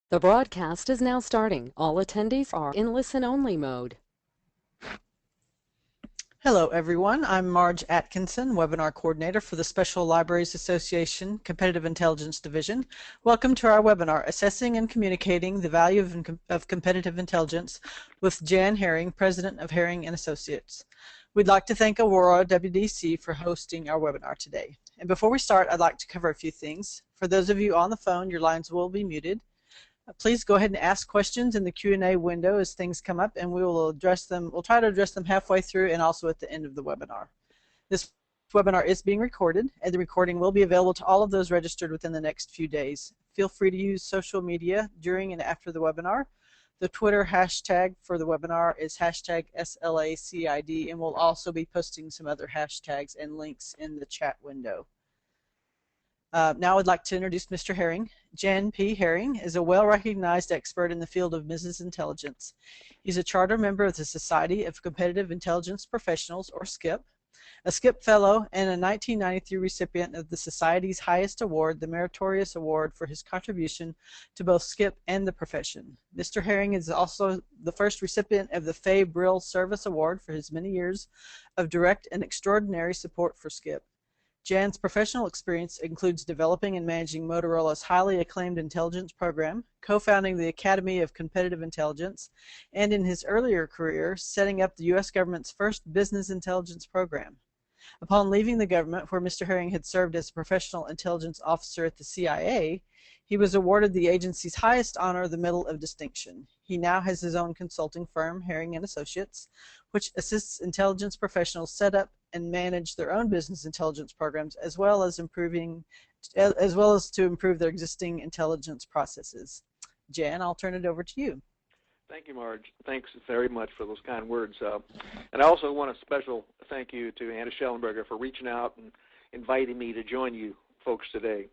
The broadcast is now starting. All attendees are in listen-only mode. Hello, everyone. I'm Marge Atkinson, Webinar Coordinator for the Special Libraries Association Competitive Intelligence Division. Welcome to our webinar, Assessing and Communicating the Value of Competitive Intelligence with Jan Herring, President of Herring and Associates. We'd like to thank Aurora WDC for hosting our webinar today. And before we start, I'd like to cover a few things. For those of you on the phone, your lines will be muted. Please go ahead and ask questions in the Q&A window as things come up, and we will address them. We'll try to address them halfway through and also at the end of the webinar. This webinar is being recorded, and the recording will be available to all of those registered within the next few days. Feel free to use social media during and after the webinar. The Twitter hashtag for the webinar is hashtag SLACID, and we'll also be posting some other hashtags and links in the chat window. Now I'd like to introduce Mr. Herring. Jan P. Herring is a well-recognized expert in the field of business intelligence. He's a charter member of the Society of Competitive Intelligence Professionals, or SCIP, a SCIP Fellow, and a 1993 recipient of the Society's highest award, the Meritorious Award, for his contribution to both SCIP and the profession. Mr. Herring is also the first recipient of the Fay Brill Service Award for his many years of direct and extraordinary support for SCIP. Jan's professional experience includes developing and managing Motorola's highly acclaimed intelligence program, co-founding the Academy of Competitive Intelligence, and in his earlier career, setting up the U.S. government's first business intelligence program. Upon leaving the government, where Mr. Herring had served as a professional intelligence officer at the CIA, he was awarded the agency's highest honor, the Medal of Distinction. He now has his own consulting firm, Herring and Associates, which assists intelligence professionals set up and manage their own business intelligence programs, as well as to improve their existing intelligence processes. Jan, I'll turn it over to you. Thank you, Marge. Thanks very much for those kind words. And I also want a special thank you to Anna Schellenberger for reaching out and inviting me to join you folks today.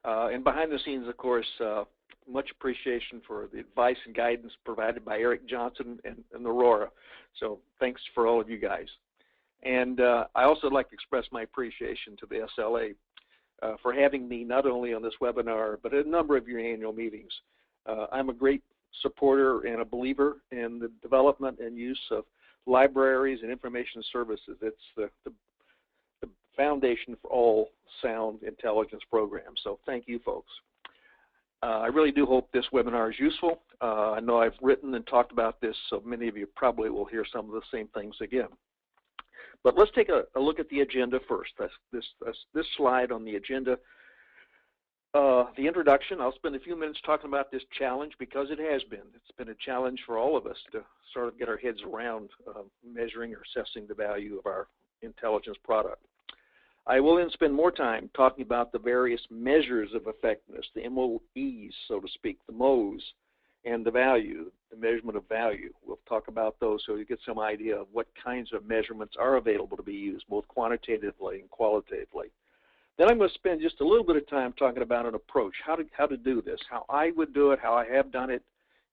And behind the scenes, of course, much appreciation for the advice and guidance provided by Eric Johnson and Aurora. So thanks for all of you guys. And I also like to express my appreciation to the SLA for having me not only on this webinar, but at a number of your annual meetings. I'm a great supporter and a believer in the development and use of libraries and information services. It's the foundation for all sound intelligence programs. So thank you, folks. I really do hope this webinar is useful. I know I've written and talked about this, so many of you probably will hear some of the same things again. But let's take a look at the agenda first. This slide on the agenda. The introduction, I'll spend a few minutes talking about this challenge because it has been. It's been a challenge for all of us to sort of get our heads around measuring or assessing the value of our intelligence product. I will then spend more time talking about the various measures of effectiveness, the MOES, so to speak, the MOES, and the value, the measurement of value. We'll talk about those so you get some idea of what kinds of measurements are available to be used, both quantitatively and qualitatively. Then I'm going to spend just a little bit of time talking about an approach, how to do this, how I would do it, how I have done it,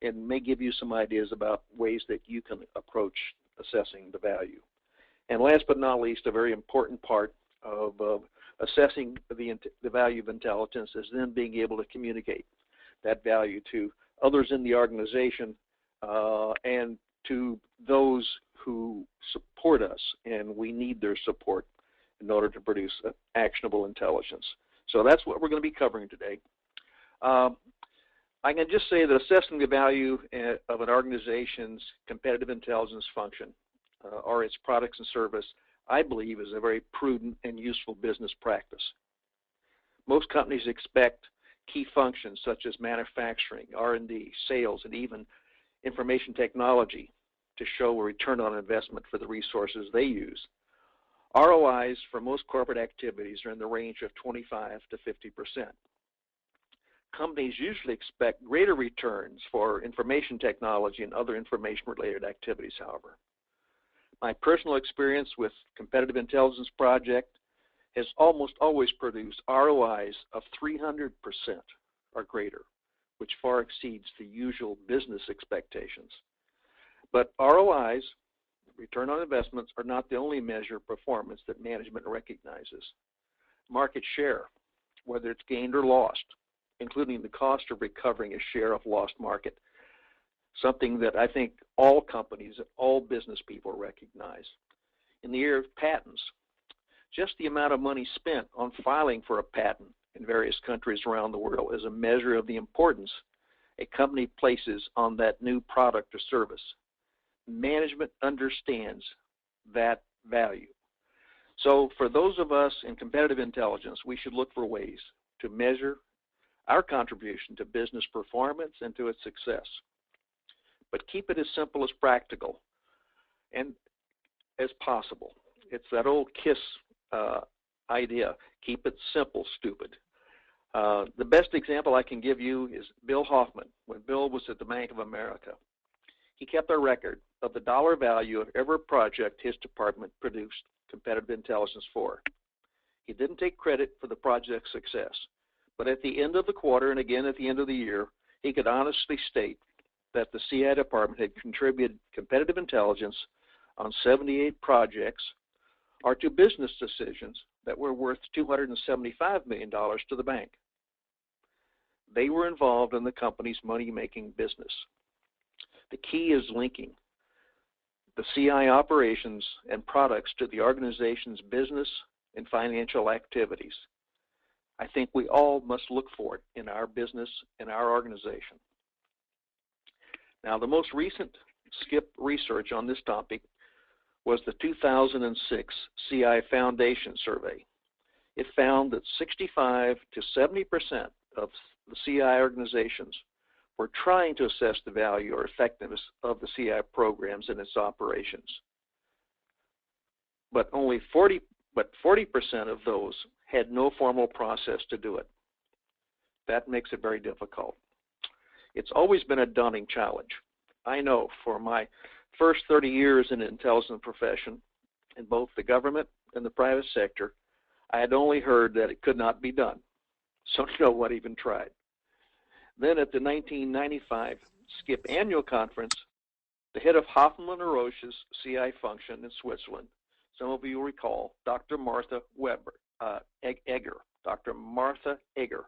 and may give you some ideas about ways that you can approach assessing the value. And last but not least, a very important part of assessing the value of intelligence is then being able to communicate that value to others in the organization and to those who support us, and we need their support in order to produce actionable intelligence. So that's what we're going to be covering today. I can just say that assessing the value of an organization's competitive intelligence function or its products and service, I believe, is a very prudent and useful business practice. Most companies expect key functions such as manufacturing, R&D, sales, and even information technology to show a return on investment for the resources they use. ROIs for most corporate activities are in the range of 25 to 50%. Companies usually expect greater returns for information technology and other information-related activities, however. My personal experience with competitive intelligence project has almost always produced ROIs of 300% or greater, which far exceeds the usual business expectations. But ROIs, return on investments, are not the only measure of performance that management recognizes. Market share, whether it's gained or lost, including the cost of recovering a share of lost market, something that I think all companies, all business people recognize. In the area of patents, just the amount of money spent on filing for a patent in various countries around the world is a measure of the importance a company places on that new product or service. Management understands that value. So for those of us in competitive intelligence, we should look for ways to measure our contribution to business performance and to its success. But keep it as simple as practical and as possible. It's that old KISS idea, keep it simple, stupid. The best example I can give you is Bill Hoffman, when Bill was at the Bank of America. He kept a record of the dollar value of every project his department produced competitive intelligence for. He didn't take credit for the project's success, but at the end of the quarter and again at the end of the year, he could honestly state that the CI department had contributed competitive intelligence on 78 projects or to business decisions that were worth $275 million to the bank. They were involved in the company's money-making business. The key is linking the CI operations and products to the organization's business and financial activities. I think we all must look for it in our business and our organization. Now, the most recent SCIP research on this topic was the 2006 CI Foundation survey. It found that 65 to 70% of the CI organizations were trying to assess the value or effectiveness of the CI programs and its operations. But 40% of those had no formal process to do it. That makes it very difficult. It's always been a daunting challenge. I know for my first 30 years in the intelligence profession, in both the government and the private sector, I had only heard that it could not be done. So no one even tried. Then at the 1995 SCIP annual conference, the head of Hoffmann and Roche's CI function in Switzerland, some of you will recall, Dr. Martha Egger,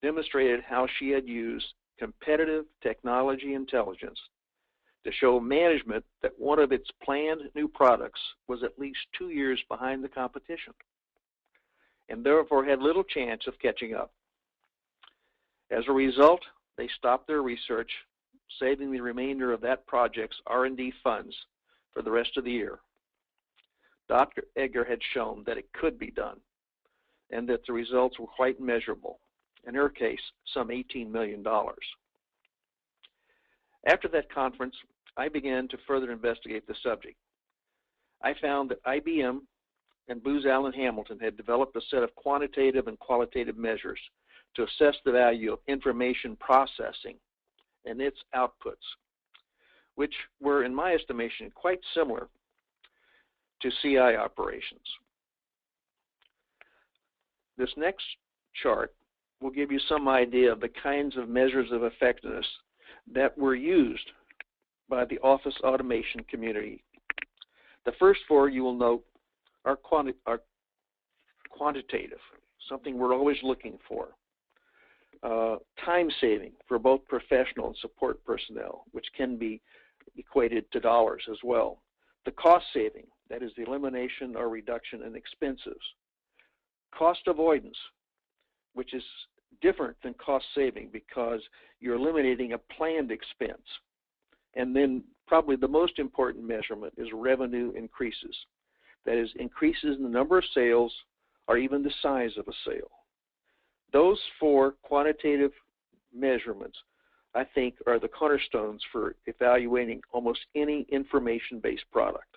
demonstrated how she had used competitive technology intelligence to show management that one of its planned new products was at least 2 years behind the competition and therefore had little chance of catching up. As a result, they stopped their research, saving the remainder of that project's R&D funds for the rest of the year. Dr. Egger had shown that it could be done and that the results were quite measurable, in her case, some $18 million. After that conference, I began to further investigate the subject. I found that IBM and Booz Allen Hamilton had developed a set of quantitative and qualitative measures to assess the value of information processing and its outputs, which were, in my estimation, quite similar to CI operations. This next chart will give you some idea of the kinds of measures of effectiveness that were used by the office automation community. The first four you will note are quantitative, something we're always looking for. Time saving for both professional and support personnel, which can be equated to dollars as well. The cost saving, that is the elimination or reduction in expenses. Cost avoidance, which is different than cost saving because you're eliminating a planned expense. And then probably the most important measurement is revenue increases. That is, increases in the number of sales or even the size of a sale. Those four quantitative measurements, I think, are the cornerstones for evaluating almost any information-based product.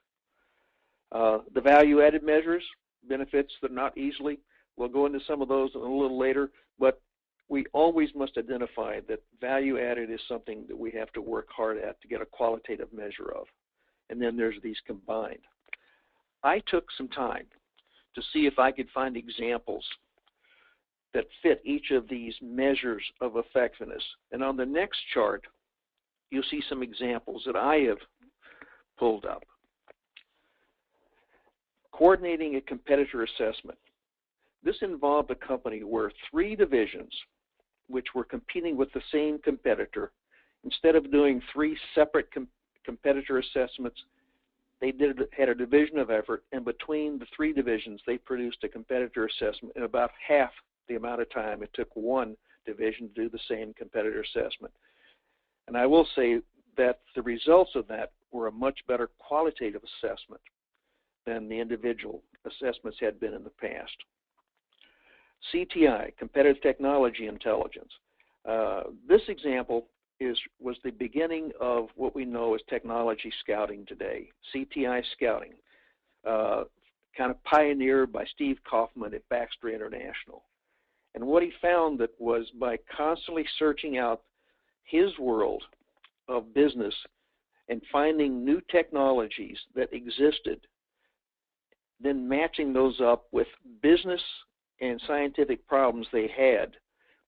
The value-added measures, benefits that are not easily, we'll go into some of those a little later, but we always must identify that value-added is something that we have to work hard at to get a qualitative measure of. And then there's these combined. I took some time to see if I could find examples that fit each of these measures of effectiveness. And on the next chart, you'll see some examples that I have pulled up. Coordinating a competitor assessment. This involved a company where 3 divisions which were competing with the same competitor, instead of doing 3 separate competitor assessments, they had a division of effort, and between the 3 divisions, they produced a competitor assessment in about half the amount of time it took one division to do the same competitor assessment. And I will say that the results of that were a much better qualitative assessment than the individual assessments had been in the past. CTI, Competitive Technology Intelligence. This example was the beginning of what we know as technology scouting today, CTI scouting, kind of pioneered by Steve Kaufman at Baxter International. And what he found that was by constantly searching out his world of business and finding new technologies that existed, then matching those up with business and scientific problems they had,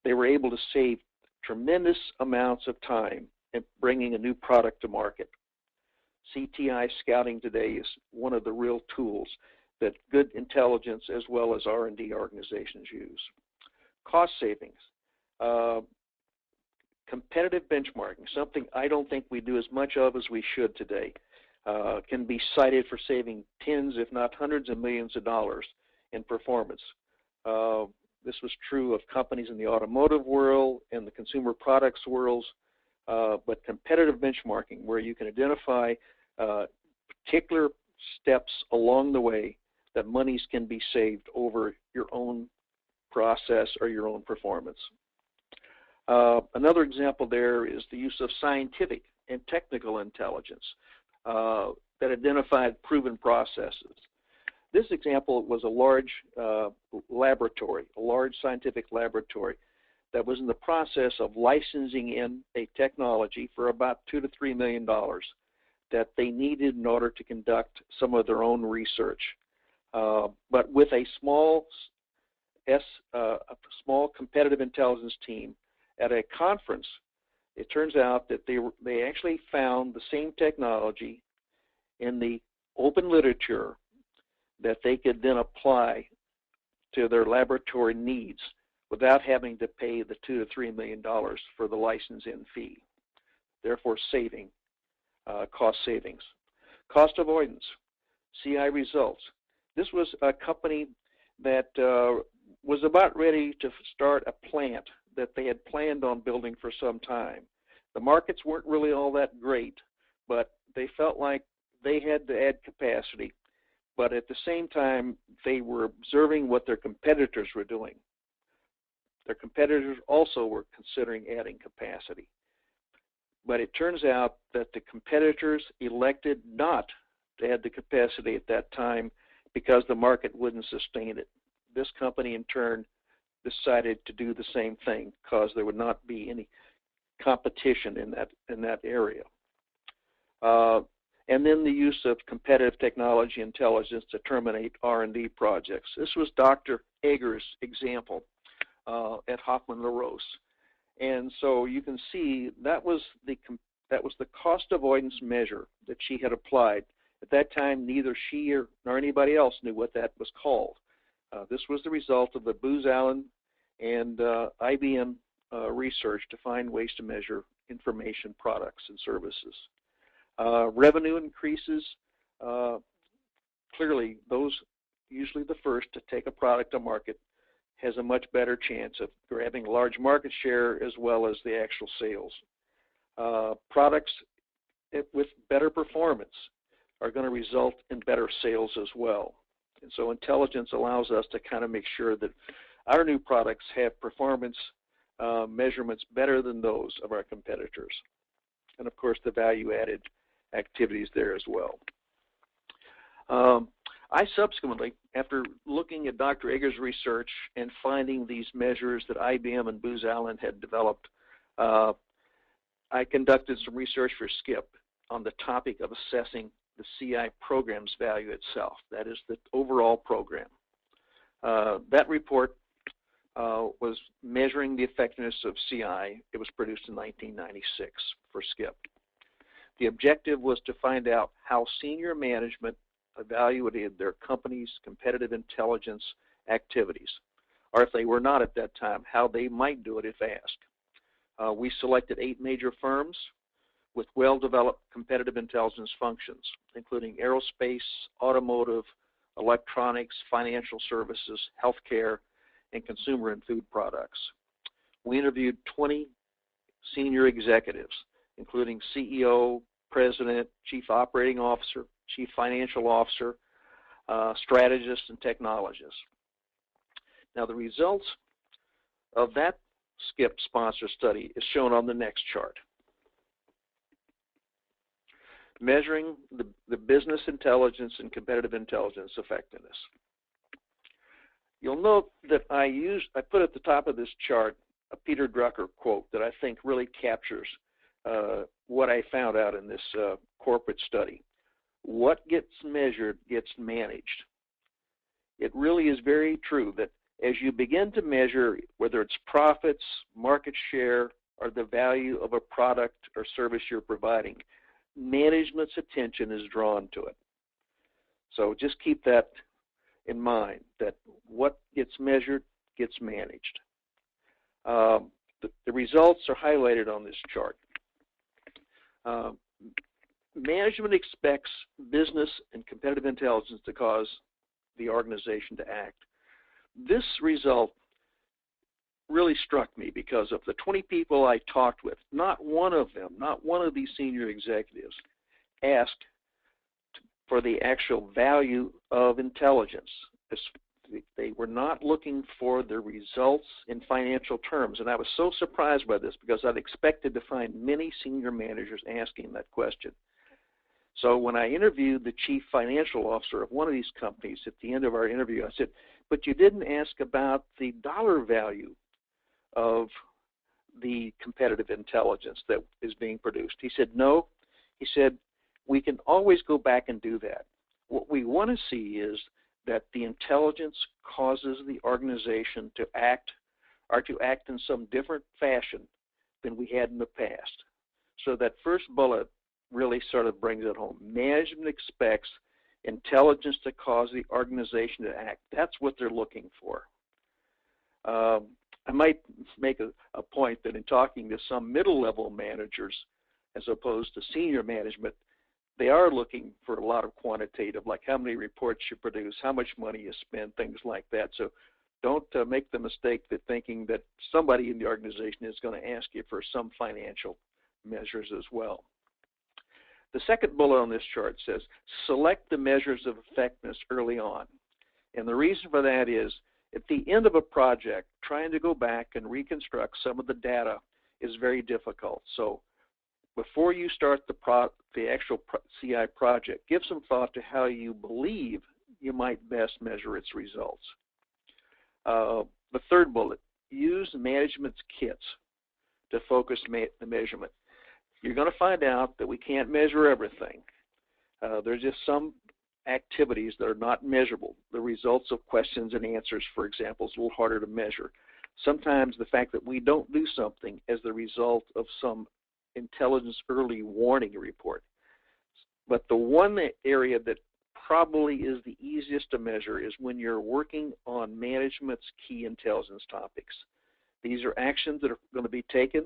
they were able to save tremendous amounts of time in bringing a new product to market. CTI scouting today is one of the real tools that good intelligence as well as R&D organizations use. Cost savings. Competitive benchmarking, something I don't think we do as much of as we should today, can be cited for saving tens, if not hundreds of millions of dollars in performance. This was true of companies in the automotive world and the consumer products worlds, but competitive benchmarking, where you can identify particular steps along the way that monies can be saved over your own process or your own performance. Another example there is the use of scientific and technical intelligence that identified proven processes. This example was a large laboratory, a large scientific laboratory that was in the process of licensing in a technology for about $2 to $3 million that they needed in order to conduct some of their own research. But with a small competitive intelligence team at a conference, it turns out that they actually found the same technology in the open literature that they could then apply to their laboratory needs without having to pay the $2 to $3 million for the license-in fee, therefore saving cost savings. Cost avoidance, CI results. This was a company that was about ready to start a plant that they had planned on building for some time. The markets weren't really all that great, but they felt like they had to add capacity. But at the same time, they were observing what their competitors were doing. Their competitors also were considering adding capacity. But it turns out that the competitors elected not to add the capacity at that time because the market wouldn't sustain it. This company, in turn, decided to do the same thing because there would not be any competition in that area. And then the use of competitive technology intelligence to terminate R&D projects. This was Dr. Eger's example at Hoffman LaRose. And so you can see that was the cost avoidance measure that she had applied. At that time, neither she nor anybody else knew what that was called. This was the result of the Booz Allen and IBM research to find ways to measure information products and services. Revenue increases, clearly those usually the first to take a product to market has a much better chance of grabbing large market share as well as the actual sales. Products with better performance are going to result in better sales as well. And so intelligence allows us to kind of make sure that our new products have performance measurements better than those of our competitors. And of course, the value-added activities there as well. I subsequently, after looking at Dr. Eger's research and finding these measures that IBM and Booz Allen had developed, I conducted some research for SCIP on the topic of assessing the CI program's value itself, that is the overall program. That report was measuring the effectiveness of CI. It was produced in 1996 for SCIP. The objective was to find out how senior management evaluated their company's competitive intelligence activities. or if they were not at that time, how they might do it if asked. We selected 8 major firms with well-developed competitive intelligence functions, including aerospace, automotive, electronics, financial services, healthcare, and consumer and food products. We interviewed 20 senior executives, including CEO, president, chief operating officer, chief financial officer, strategists, and technologists. Now, the results of that SCIP sponsor study is shown on the next chart. Measuring the business intelligence and competitive intelligence effectiveness. You'll note that I put at the top of this chart a Peter Drucker quote that I think really captures what I found out in this corporate study. What gets measured gets managed. It really is very true that as you begin to measure whether it's profits, market share, or the value of a product or service you're providing, management's attention is drawn to it. So just keep that in mind, that what gets measured gets managed. The results are highlighted on this chart. Management expects business and competitive intelligence to cause the organization to act. This result really struck me because of the 20 people I talked with, not one of them, not one of these senior executives asked for the actual value of intelligence. They were not looking for the results in financial terms, and I was so surprised by this because I'd expected to find many senior managers asking that question. So when I interviewed the chief financial officer of one of these companies at the end of our interview, I said, but you didn't ask about the dollar value of the competitive intelligence that is being produced. He said, no. He said, we can always go back and do that. What we want to see is that the intelligence causes the organization to act in some different fashion than we had in the past. So that first bullet really sort of brings it home. Management expects intelligence to cause the organization to act. That's what they're looking for. I might make a point that in talking to some middle-level managers as opposed to senior management, they are looking for a lot of quantitative, like how many reports you produce, how much money you spend, things like that. So don't make the mistake of thinking that somebody in the organization is going to ask you for some financial measures as well. The second bullet on this chart says, select the measures of effectiveness early on. And the reason for that is, at the end of a project, trying to go back and reconstruct some of the data is very difficult. So before you start the actual CI project, give some thought to how you believe you might best measure its results. The third bullet, use management's kits to focus the measurement. You're going to find out that we can't measure everything. There's just some activities that are not measurable. The results of questions and answers, for example, is a little harder to measure. Sometimes the fact that we don't do something as the result of some intelligence early warning report. But the one area that probably is the easiest to measure is when you're working on management's key intelligence topics. These are actions that are going to be taken.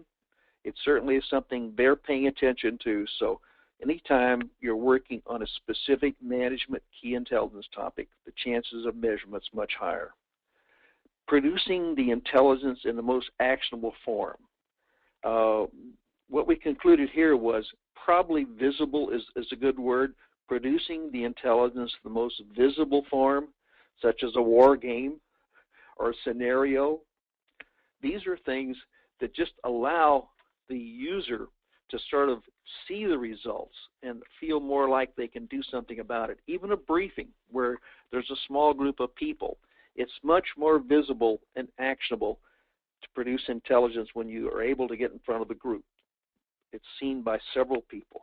It certainly is something they're paying attention to. So anytime you're working on a specific management key intelligence topic, the chances of measurement's much higher. Producing the intelligence in the most actionable form. What we concluded here was probably visible is a good word. Producing the intelligence in the most visible form, such as a war game or a scenario. These are things that just allow the user to sort of see the results and feel more like they can do something about it. Even a briefing where there's a small group of people, it's much more visible and actionable to produce intelligence when you are able to get in front of the group. It's seen by several people.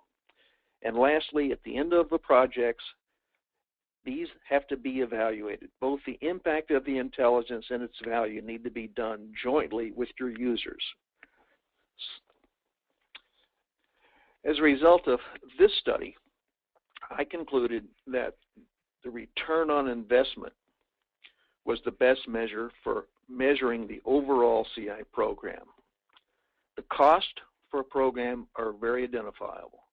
And lastly, at the end of the projects, these have to be evaluated. Both the impact of the intelligence and its value need to be done jointly with your users. As a result of this study, I concluded that the return on investment was the best measure for measuring the overall CI program. The cost for a program are very identifiable.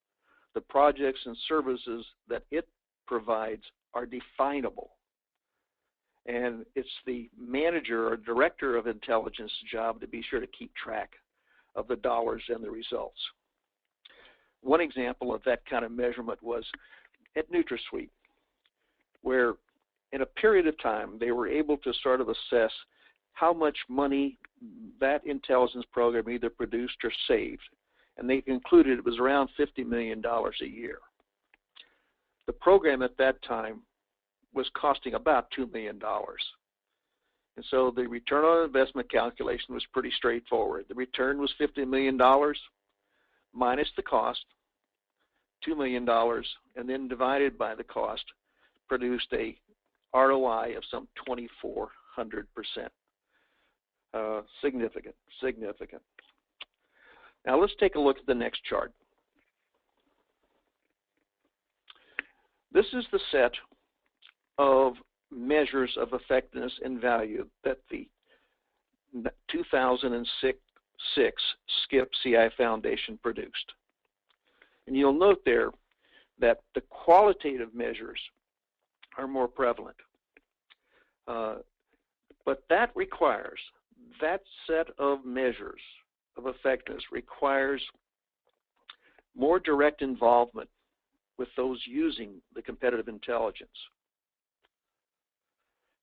The projects and services that it provides are definable. And it's the manager or director of intelligence job to be sure to keep track of the dollars and the results. One example of that kind of measurement was at NutraSuite, where in a period of time they were able to sort of assess how much money that intelligence program either produced or saved. And they concluded it was around $50 million a year. The program at that time was costing about $2 million. And so the return on investment calculation was pretty straightforward. The return was $50 million minus the cost, $2 million, and then divided by the cost, produced a ROI of some 2,400%. Significant, significant. Now let's take a look at the next chart. This is the set of measures of effectiveness and value that the 2006 SCIP CI Foundation produced. And you'll note there that the qualitative measures are more prevalent. But that set of measures of effectiveness requires more direct involvement with those using the competitive intelligence.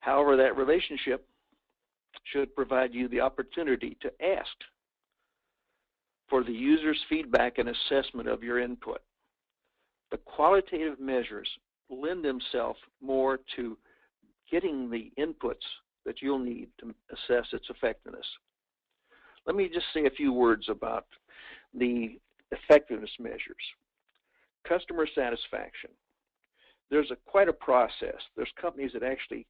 However, that relationship should provide you the opportunity to ask for the user's feedback and assessment of your input. The qualitative measures lend themselves more to getting the inputs that you'll need to assess its effectiveness. Let me just say a few words about the effectiveness measures. Customer satisfaction. There's quite a process. There's companies that actually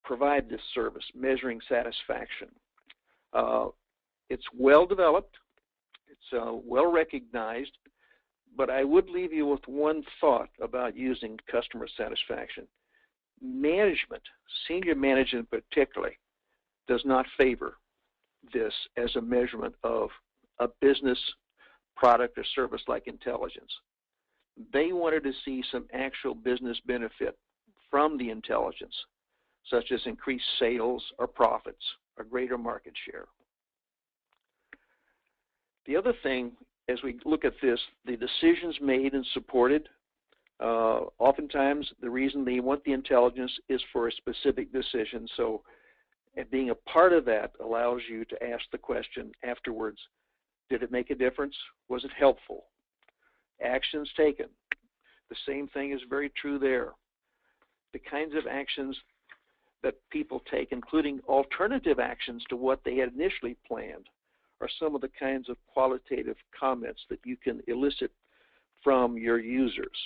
provide this service, measuring satisfaction. It's well developed, it's well recognized, but I would leave you with one thought about using customer satisfaction. Management, senior management particularly, does not favor this as a measurement of a business product or service like intelligence. They wanted to see some actual business benefit from the intelligence, such as increased sales or profits or greater market share. The other thing, as we look at this, the decisions made and supported, oftentimes the reason they want the intelligence is for a specific decision. So being a part of that allows you to ask the question afterwards, did it make a difference? Was it helpful? Actions taken. The same thing is very true there. The kinds of actions that people take, including alternative actions to what they had initially planned, are some of the kinds of qualitative comments that you can elicit from your users.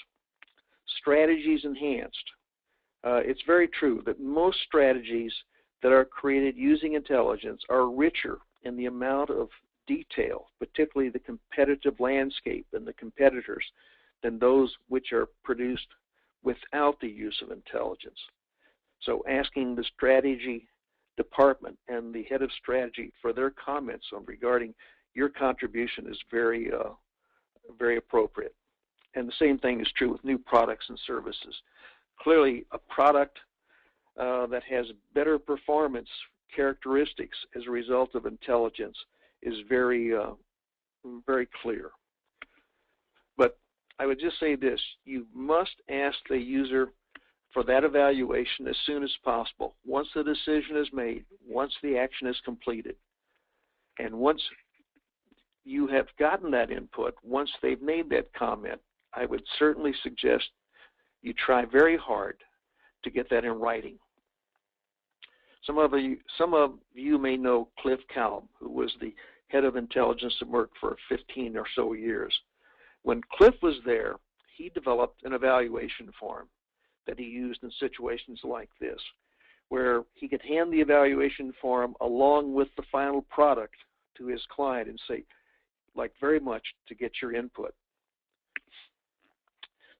Strategies enhanced. It's very true that most strategies that are created using intelligence are richer in the amount of detail, particularly the competitive landscape and the competitors, than those which are produced without the use of intelligence. So asking the strategy department and the head of strategy for their comments on regarding your contribution is very, very appropriate. And the same thing is true with new products and services. Clearly, a product that has better performance characteristics as a result of intelligence is very, very clear. But I would just say this, you must ask the user for that evaluation as soon as possible, once the decision is made, once the action is completed. And once you have gotten that input, once they've made that comment, I would certainly suggest you try very hard to get that in writing. Some of you may know Cliff Kalb, who was the head of intelligence at Merck for 15 or so years. When Cliff was there, he developed an evaluation form that he used in situations like this, where he could hand the evaluation form along with the final product to his client and say, like, very much to get your input.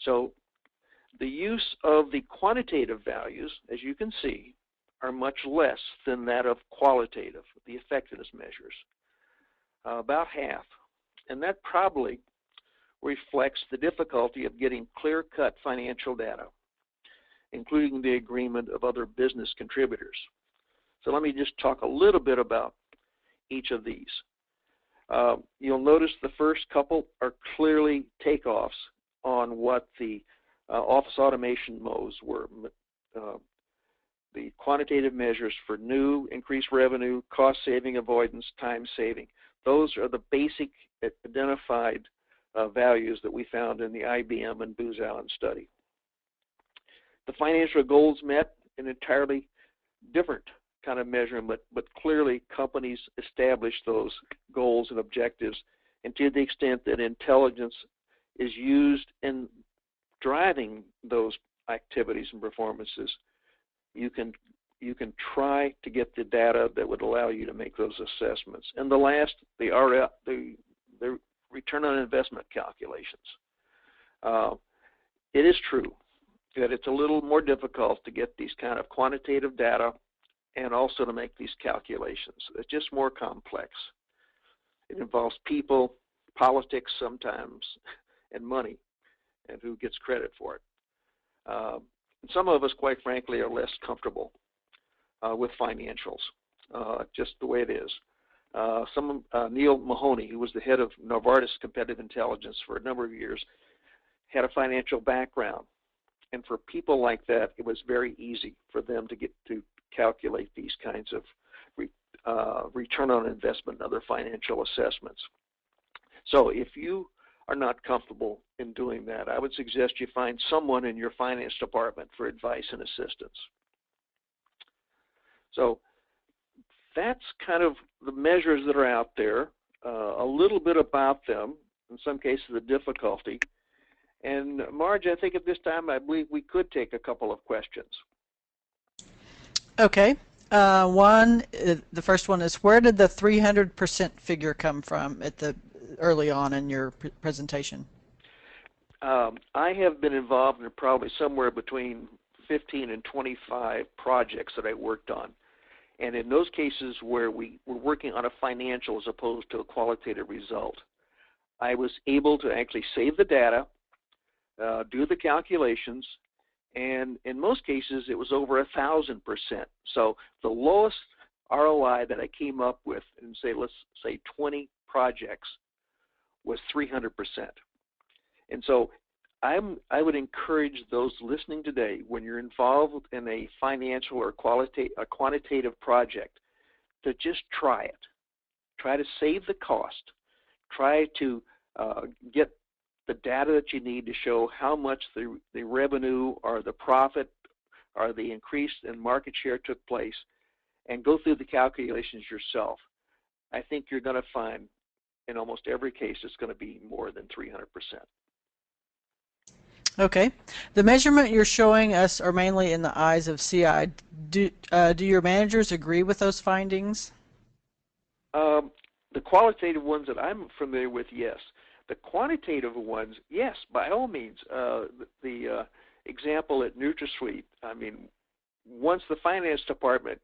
So the use of the quantitative values, as you can see, are much less than that of qualitative, the effectiveness measures, about half. And that probably reflects the difficulty of getting clear-cut financial data, including the agreement of other business contributors. So let me just talk a little bit about each of these. You'll notice the first couple are clearly takeoffs on what the office automation MOES were. The quantitative measures for new, increased revenue, cost saving, avoidance, time saving. Those are the basic identified values that we found in the IBM and Booz Allen study. The financial goals met an entirely different kind of measurement, but clearly companies established those goals and objectives, and to the extent that intelligence is used in driving those activities and performances, you can try to get the data that would allow you to make those assessments. And the last, the return on investment calculations. It is true that it's a little more difficult to get these kind of quantitative data and also to make these calculations. It's just more complex. It involves people, politics sometimes, and money, and who gets credit for it. Some of us, quite frankly, are less comfortable with financials, just the way it is. Neil Mahoney, who was the head of Novartis Competitive Intelligence for a number of years, had a financial background. And for people like that, it was very easy for them to get to calculate these kinds of return on investment and other financial assessments. So if you are not comfortable in doing that, I would suggest you find someone in your finance department for advice and assistance. So that's kind of the measures that are out there, a little bit about them, in some cases the difficulty. And Marge, I think at this time, I believe we could take a couple of questions. Okay. The first one is, where did the 300% figure come from early on in your presentation? I have been involved in probably somewhere between 15 and 25 projects that I worked on. And in those cases where we were working on a financial as opposed to a qualitative result, I was able to actually save the data, do the calculations, and in most cases it was over 1,000%. So the lowest ROI that I came up with in, let's say 20 projects was 300%. And so I would encourage those listening today, when you're involved in a financial or quantitative project, to just try it. Try to save the cost. Try to get the data that you need to show how much the revenue or the profit or the increase in market share took place, and go through the calculations yourself. I think you're going to find in almost every case it's going to be more than 300%. Okay. The measurement you're showing us are mainly in the eyes of CI. Do your managers agree with those findings? The qualitative ones that I'm familiar with, yes. The quantitative ones, yes, by all means. The example at NutraSuite, I mean, once the finance department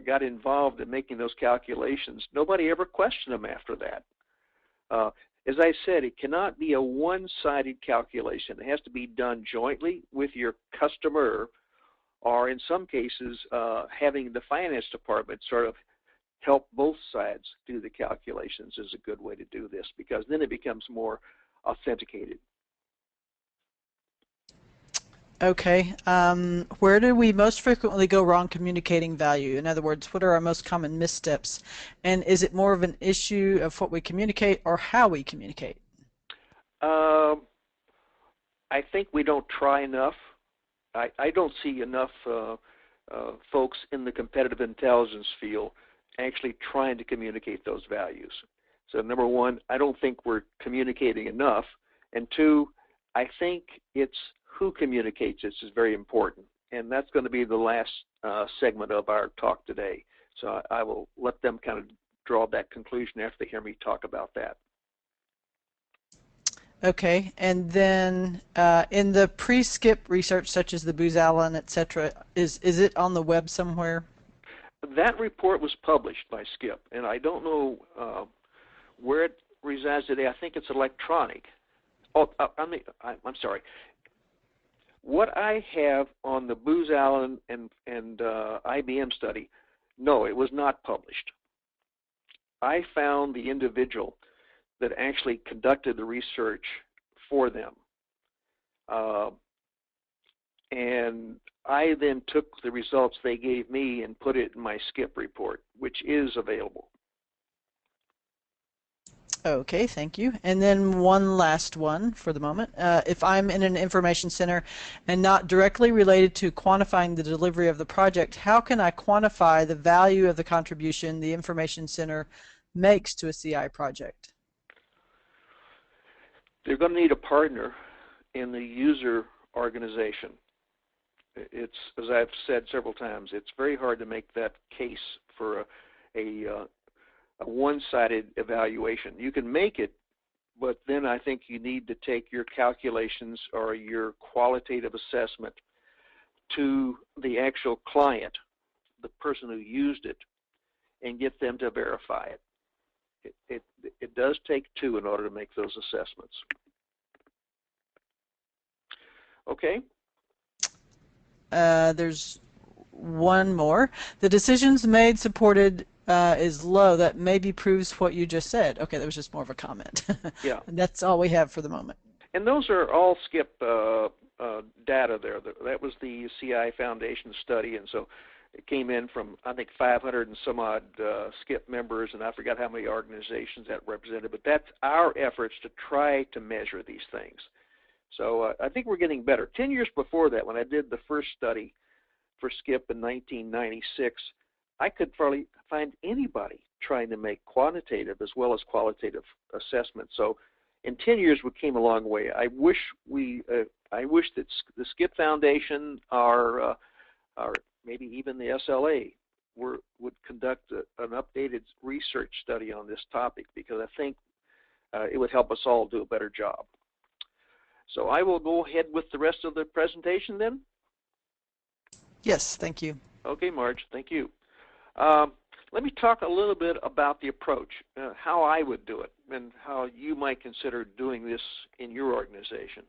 got involved in making those calculations, nobody ever questioned them after that. As I said, it cannot be a one-sided calculation. It has to be done jointly with your customer, or in some cases, having the finance department sort of help both sides do the calculations is a good way to do this, because then it becomes more authenticated. Okay. Where do we most frequently go wrong communicating value? In other words, what are our most common missteps? And is it more of an issue of what we communicate or how we communicate? I think we don't try enough. I don't see enough folks in the competitive intelligence field actually trying to communicate those values. So number one, I don't think we're communicating enough. And two, I think it's who communicates this is very important. And that's going to be the last segment of our talk today. So I will let them kind of draw that conclusion after they hear me talk about that. Okay, and then in the pre-skip research, such as the Booz Allen, etc., is it on the web somewhere? That report was published by Skip, and I don't know where it resides today. I think it's electronic. Oh, I'm sorry. What I have on the Booz Allen and IBM study, no, it was not published. I found the individual that actually conducted the research for them. And I then took the results they gave me and put it in my Skip report, which is available. Okay, thank you. And then one last one for the moment. If I'm in an information center and not directly related to quantifying the delivery of the project, how can I quantify the value of the contribution the information center makes to a CI project? They're going to need a partner in the user organization. It's, as I've said several times, it's very hard to make that case for a one-sided evaluation. You can make it, but then I think you need to take your calculations or your qualitative assessment to the actual client, the person who used it, and get them to verify it. It does take two in order to make those assessments. Okay. There's one more. The decisions made supported is low. That maybe proves what you just said. Okay, that was just more of a comment. Yeah. And that's all we have for the moment. And those are all Skip data there. That was the CI Foundation study, and so it came in from, I think, 500 and some odd Skip members, and I forgot how many organizations that represented, but that's our efforts to try to measure these things. So I think we're getting better. 10 years before that, when I did the first study for Skip in 1996, I could probably find anybody trying to make quantitative as well as qualitative assessments. So in 10 years, we came a long way. I wish that the Skip Foundation or maybe even the SLA would conduct an updated research study on this topic, because I think it would help us all do a better job. So I will go ahead with the rest of the presentation then. Yes, thank you. Okay, Marge, thank you. Let me talk a little bit about the approach, how I would do it, and how you might consider doing this in your organization.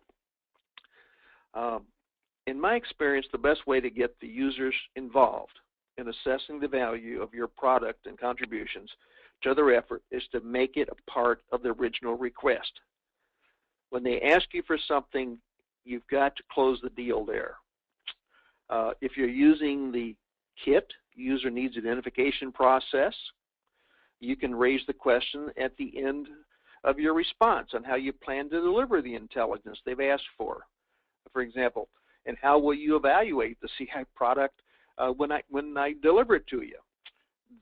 In my experience, the best way to get the users involved in assessing the value of your product and contributions to their effort is to make it a part of the original request. When they ask you for something, you've got to close the deal there. If you're using the KIT, user needs identification process, you can raise the question at the end of your response on how you plan to deliver the intelligence they've asked for. For example, and how will you evaluate the CI product when I deliver it to you?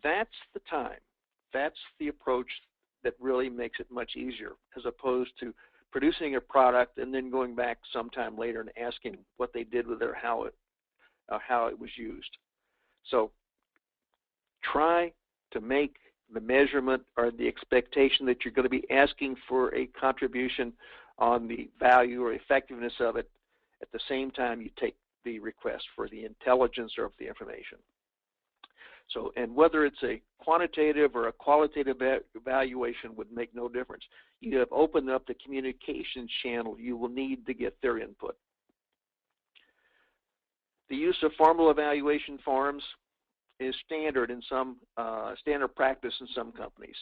That's the time. That's the approach that really makes it much easier, as opposed to producing a product and then going back sometime later and asking what they did with it or how it was used. So try to make the measurement or the expectation that you're going to be asking for a contribution on the value or effectiveness of it at the same time you take the request for the intelligence or of the information. So, and whether it's a quantitative or a qualitative evaluation would make no difference. You have opened up the communication channel you will need to get their input. The use of formal evaluation forms is standard in some standard practice in some companies,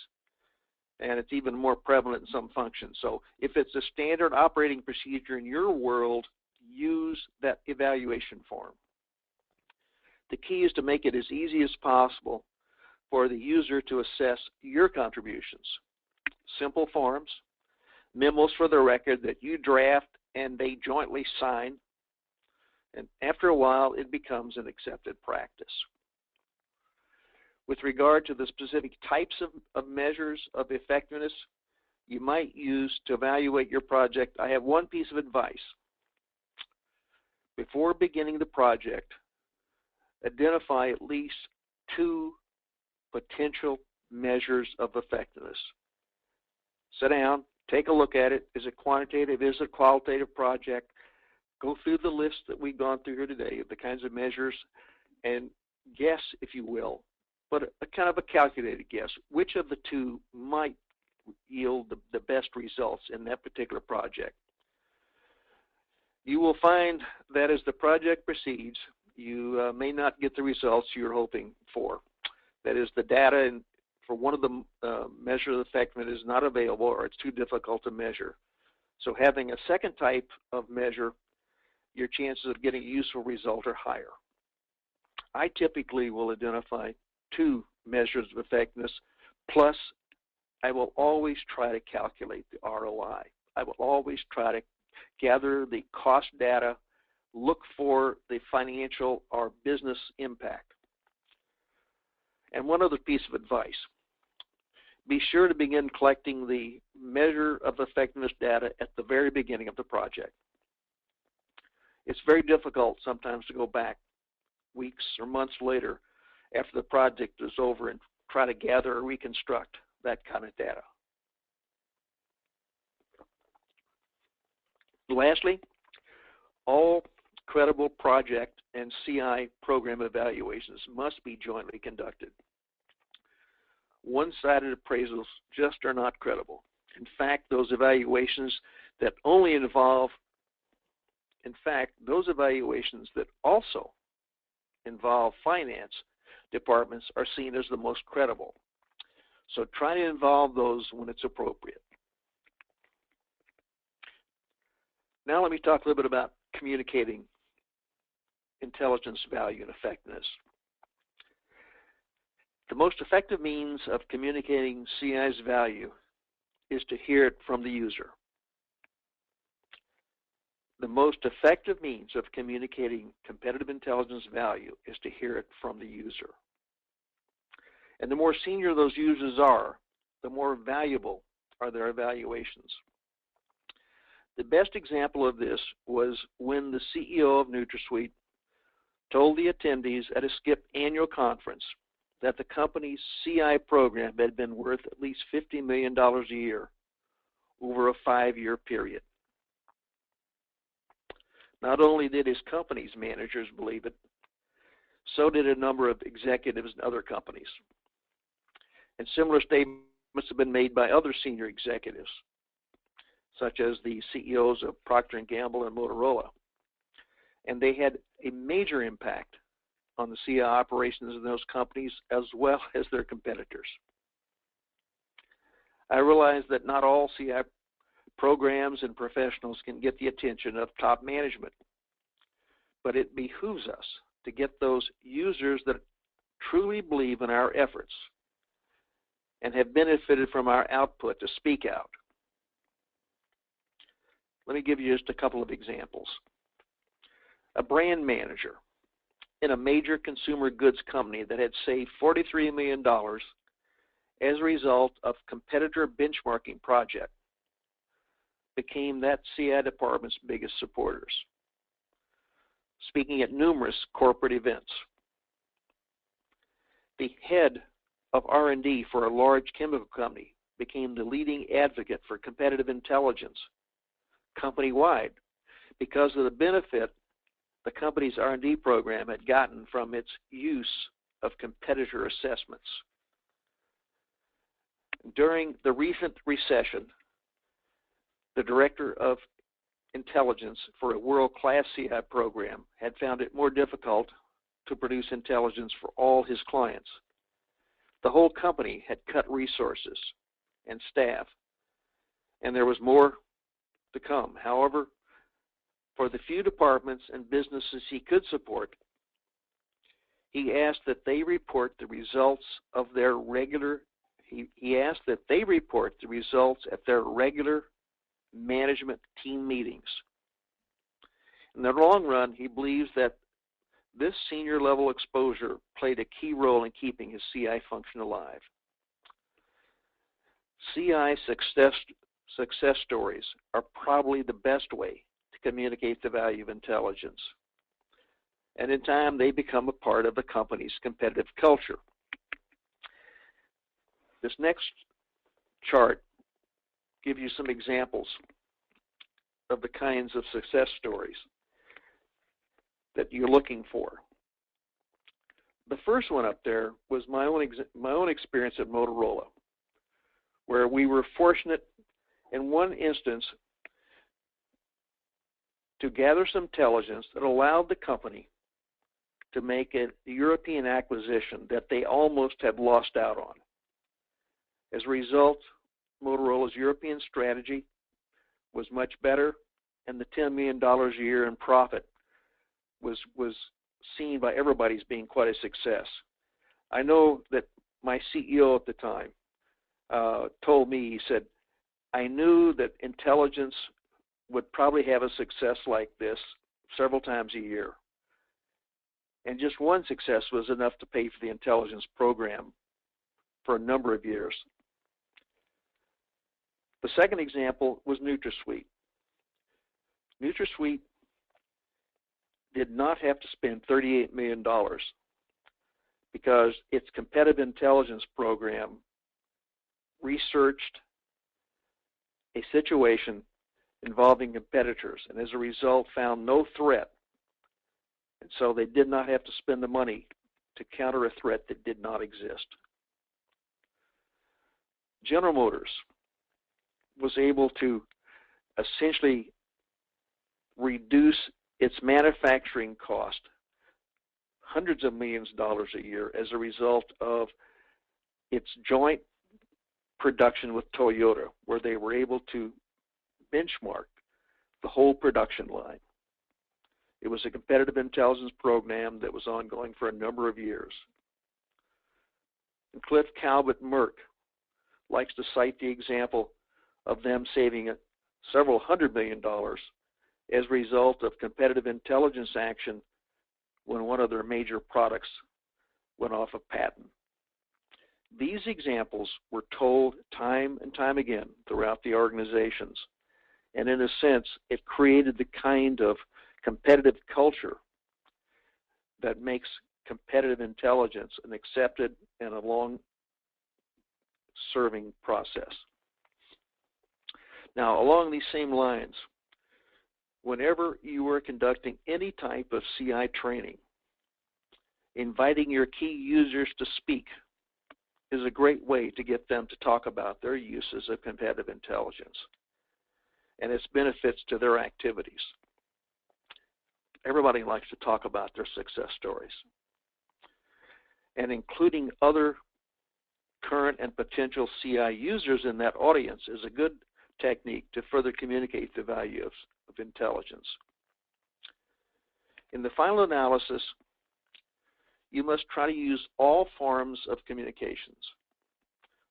and it's even more prevalent in some functions. So if it's a standard operating procedure in your world, use that evaluation form. The key is to make it as easy as possible for the user to assess your contributions. Simple forms, memos for the record that you draft and they jointly sign, and after a while it becomes an accepted practice. With regard to the specific types of measures of effectiveness you might use to evaluate your project, I have one piece of advice. Before beginning the project, identify at least 2 potential measures of effectiveness. Sit down, take a look at it. Is it quantitative? Is it a qualitative project? Go through the list that we've gone through here today of the kinds of measures and guess, if you will, but a kind of a calculated guess. Which of the two might yield the best results in that particular project? You will find that as the project proceeds, you may not get the results you're hoping for. That is, the data for one of the measure of effectiveness is not available, or it's too difficult to measure. So having a second type of measure, your chances of getting a useful result are higher. I typically will identify two measures of effectiveness, plus I will always try to calculate the ROI. I will always try to gather the cost data, look for the financial or business impact. And one other piece of advice: be sure to begin collecting the measure of effectiveness data at the very beginning of the project. It's very difficult sometimes to go back weeks or months later after the project is over and try to gather or reconstruct that kind of data. Lastly, all credible project and CI program evaluations must be jointly conducted. One-sided appraisals just are not credible. In fact, those evaluations that also involve finance departments are seen as the most credible. So try to involve those when it's appropriate. Now let me talk a little bit about communicating intelligence, value, and effectiveness. The most effective means of communicating CI's value is to hear it from the user. The most effective means of communicating competitive intelligence value is to hear it from the user. And the more senior those users are, the more valuable are their evaluations. The best example of this was when the CEO of NutraSweet told the attendees at a SCIP annual conference that the company's CI program had been worth at least $50 million a year over a 5-year period. Not only did his company's managers believe it, so did a number of executives in other companies. And similar statements have been made by other senior executives, such as the CEOs of Procter & Gamble and Motorola. And they had a major impact on the CI operations in those companies as well as their competitors. I realize that not all CI programs and professionals can get the attention of top management, but it behooves us to get those users that truly believe in our efforts and have benefited from our output to speak out. Let me give you just a couple of examples. A brand manager in a major consumer goods company that had saved $43 million as a result of competitor benchmarking project became that CI department's biggest supporters, speaking at numerous corporate events. The head of R&D for a large chemical company became the leading advocate for competitive intelligence company-wide because of the benefit the company's R&D program had gotten from its use of competitor assessments. During the recent recession, the director of intelligence for a world-class CI program had found it more difficult to produce intelligence for all his clients. The whole company had cut resources and staff, and there was more to come. However, for the few departments and businesses he could support, he asked that they report the results of their regular at their regular management team meetings. In the long run, he believes that this senior level exposure played a key role in keeping his CI function alive. CI success stories are probably the best way to communicate the value of intelligence. And in time, they become a part of the company's competitive culture. This next chart gives you some examples of the kinds of success stories that you're looking for. The first one up there was my own experience at Motorola, where we were fortunate in one instance to gather some intelligence that allowed the company to make a European acquisition that they almost had lost out on. As a result, Motorola's European strategy was much better, and the $10 million a year in profit was seen by everybody as being quite a success. I know that my CEO at the time told me, he said, I knew that intelligence would probably have a success like this several times a year. And just one success was enough to pay for the intelligence program for a number of years. The second example was NutraSuite. NutraSuite did not have to spend $38 million because its competitive intelligence program researched a situation involving competitors, and as a result found no threat. And so they did not have to spend the money to counter a threat that did not exist. General Motors was able to essentially reduce its manufacturing cost hundreds of millions of dollars a year as a result of its joint production with Toyota, where they were able to benchmark the whole production line. It was a competitive intelligence program that was ongoing for a number of years. And Cliff Calvert Merck likes to cite the example of them saving several $100 million as a result of competitive intelligence action when one of their major products went off of patent. These examples were told time and time again throughout the organizations, and in a sense, it created the kind of competitive culture that makes competitive intelligence an accepted and a long-serving process. Now, along these same lines, whenever you are conducting any type of CI training, inviting your key users to speak is a great way to get them to talk about their uses of competitive intelligence and its benefits to their activities. Everybody likes to talk about their success stories. And including other current and potential CI users in that audience is a good technique to further communicate the value of intelligence. In the final analysis, you must try to use all forms of communications: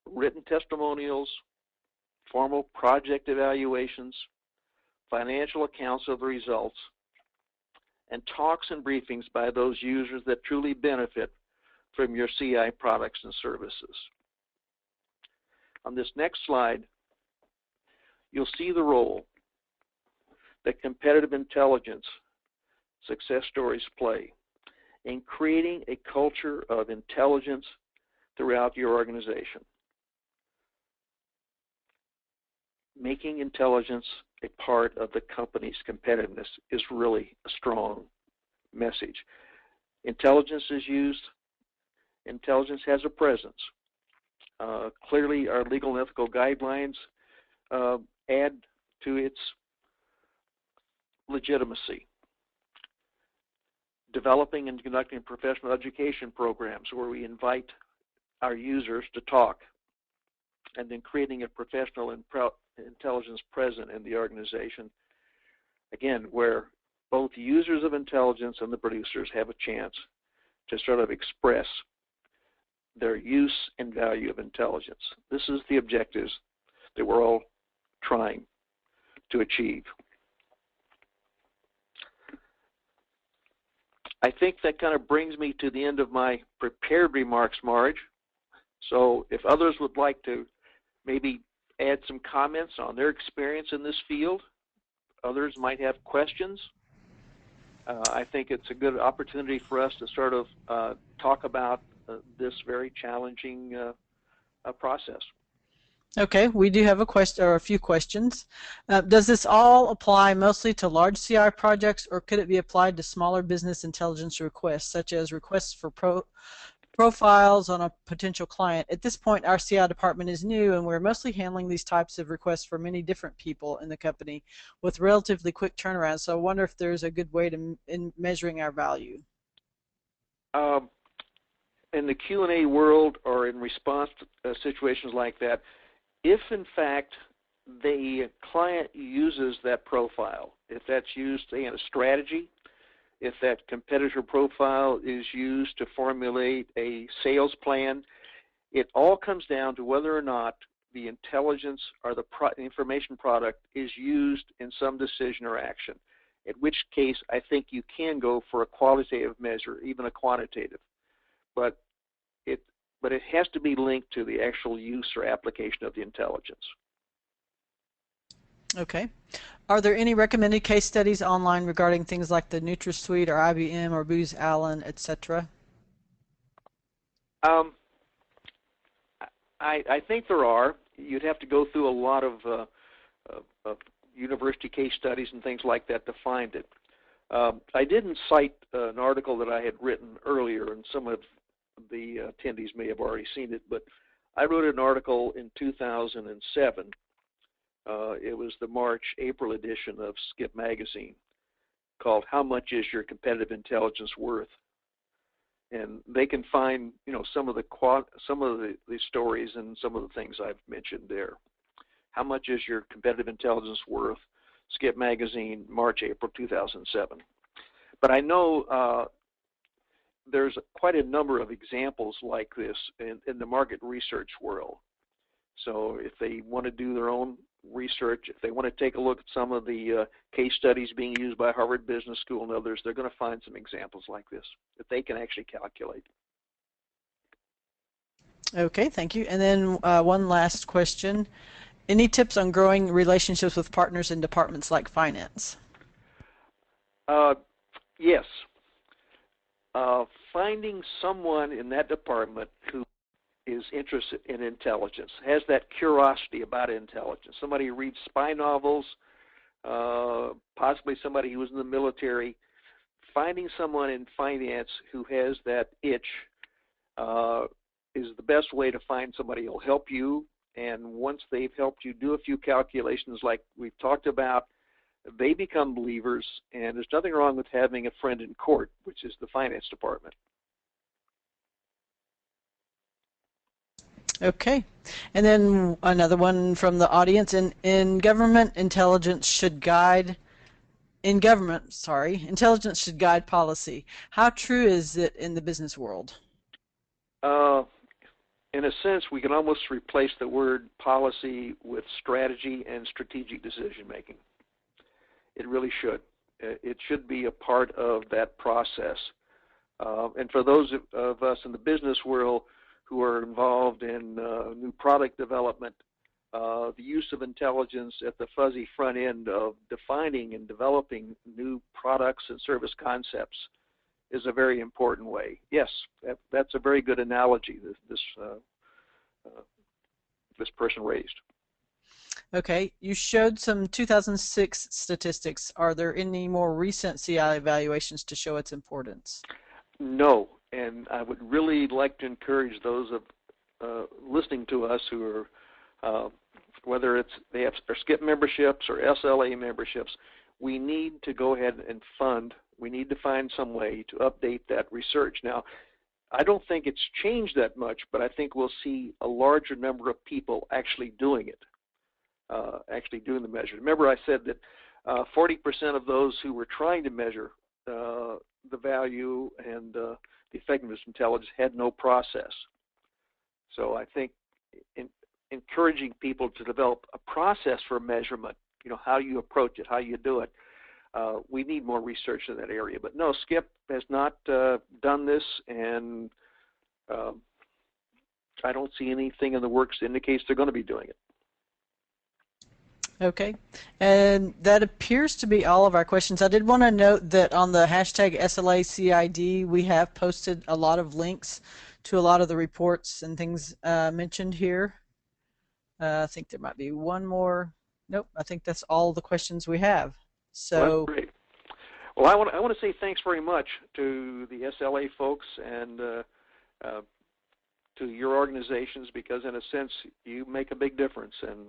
written testimonials, formal project evaluations, financial accounts of the results, and talks and briefings by those users that truly benefit from your CI products and services. On this next slide, you'll see the role that competitive intelligence success stories play in creating a culture of intelligence throughout your organization. Making intelligence a part of the company's competitiveness is really a strong message. Intelligence is used. Intelligence has a presence. Clearly, our legal and ethical guidelines add to its legitimacy. Developing and conducting professional education programs where we invite our users to talk, and then creating a professional intelligence present in the organization, again, where both users of intelligence and the producers have a chance to sort of express their use and value of intelligence. This is the objectives that we're all trying to achieve. I think that kind of brings me to the end of my prepared remarks, Marge. So if others would like to maybe add some comments on their experience in this field, others might have questions. I think it's a good opportunity for us to sort of talk about this very challenging process. Okay, we do have a question or a few questions. Does this all apply mostly to large CI projects, or could it be applied to smaller business intelligence requests, such as requests for profiles on a potential client? At this point, our CI department is new, and we're mostly handling these types of requests for many different people in the company with relatively quick turnaround. So I wonder if there's a good way to in measuring our value. In the Q&A world, or in response to situations like that, if in fact the client uses that profile, if that's used in a strategy, if that competitor profile is used to formulate a sales plan, it all comes down to whether or not the intelligence or the information product is used in some decision or action, in which case I think you can go for a qualitative measure, even a quantitative. But it has to be linked to the actual use or application of the intelligence. Okay. Are there any recommended case studies online regarding things like the NutraSuite or IBM or Booz Allen, etc.? I think there are. You'd have to go through a lot of university case studies and things like that to find it. I didn't cite an article that I had written earlier, and some of the attendees may have already seen it, but I wrote an article in 2007. It was the March-April edition of Skip magazine, called "How Much Is Your Competitive Intelligence Worth?" And they can find, some of the stories and some of the things I've mentioned there. How much is your competitive intelligence worth? Skip magazine, March-April 2007. But I know there's quite a number of examples like this in the market research world. So if they want to do their own research, if they want to take a look at some of the case studies being used by Harvard Business School and others, they're going to find some examples like this that they can actually calculate. Okay, thank you. And then one last question. Any tips on growing relationships with partners in departments like finance? Yes. Finding someone in that department who is interested in intelligence, has that curiosity about intelligence. Somebody who reads spy novels, possibly somebody who was in the military. Finding someone in finance who has that itch is the best way to find somebody who will help you. And once they've helped you do a few calculations like we've talked about, they become believers, and there's nothing wrong with having a friend in court, which is the finance department. Okay. And then another one from the audience. Intelligence should guide policy. How true is it in the business world? In a sense, we can almost replace the word policy with strategy and strategic decision making. It really should. It should be a part of that process. And for those of us in the business world who are involved in new product development, the use of intelligence at the fuzzy front end of defining and developing new products and service concepts is a very important way. Yes, that's a very good analogy this person raised. Okay, you showed some 2006 statistics. Are there any more recent CI evaluations to show its importance? No, and I would really like to encourage those of listening to us who are, whether they have their SCIP memberships or SLA memberships, we need to go ahead and we need to find some way to update that research. Now, I don't think it's changed that much, but I think we'll see a larger number of people actually doing it. Actually doing the measure. Remember I said that 40% of those who were trying to measure the value and the effectiveness of intelligence had no process. So I think encouraging people to develop a process for measurement, how you approach it, how you do it, we need more research in that area. But no, SCIP has not done this, and I don't see anything in the works that indicates they're going to be doing it. Okay, and that appears to be all of our questions. I did want to note that on the hashtag SLACID, we have posted a lot of links to a lot of the reports and things mentioned here. I think there might be one more. Nope, I think that's all the questions we have. So well, that's great. Well, I want to say thanks very much to the SLA folks and to your organizations, because in a sense you make a big difference, and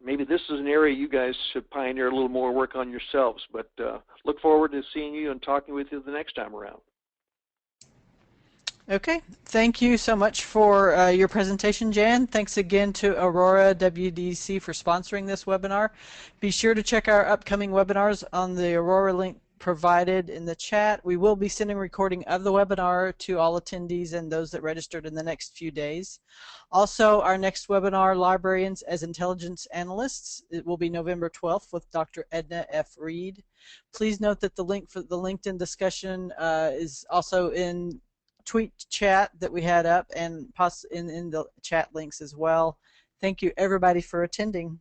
maybe this is an area you guys should pioneer a little more work on yourselves, but look forward to seeing you and talking with you the next time around. Okay, thank you so much for your presentation, Jan. Thanks again to Aurora WDC for sponsoring this webinar. Be sure to check our upcoming webinars on the Aurora link provided in the chat. We will be sending a recording of the webinar to all attendees and those that registered in the next few days. Also, our next webinar, Librarians as Intelligence Analysts, it will be November 12th with Dr. Edna F. Reed. Please note that the link for the LinkedIn discussion is also in tweet chat that we had up and in the chat links as well. Thank you everybody for attending.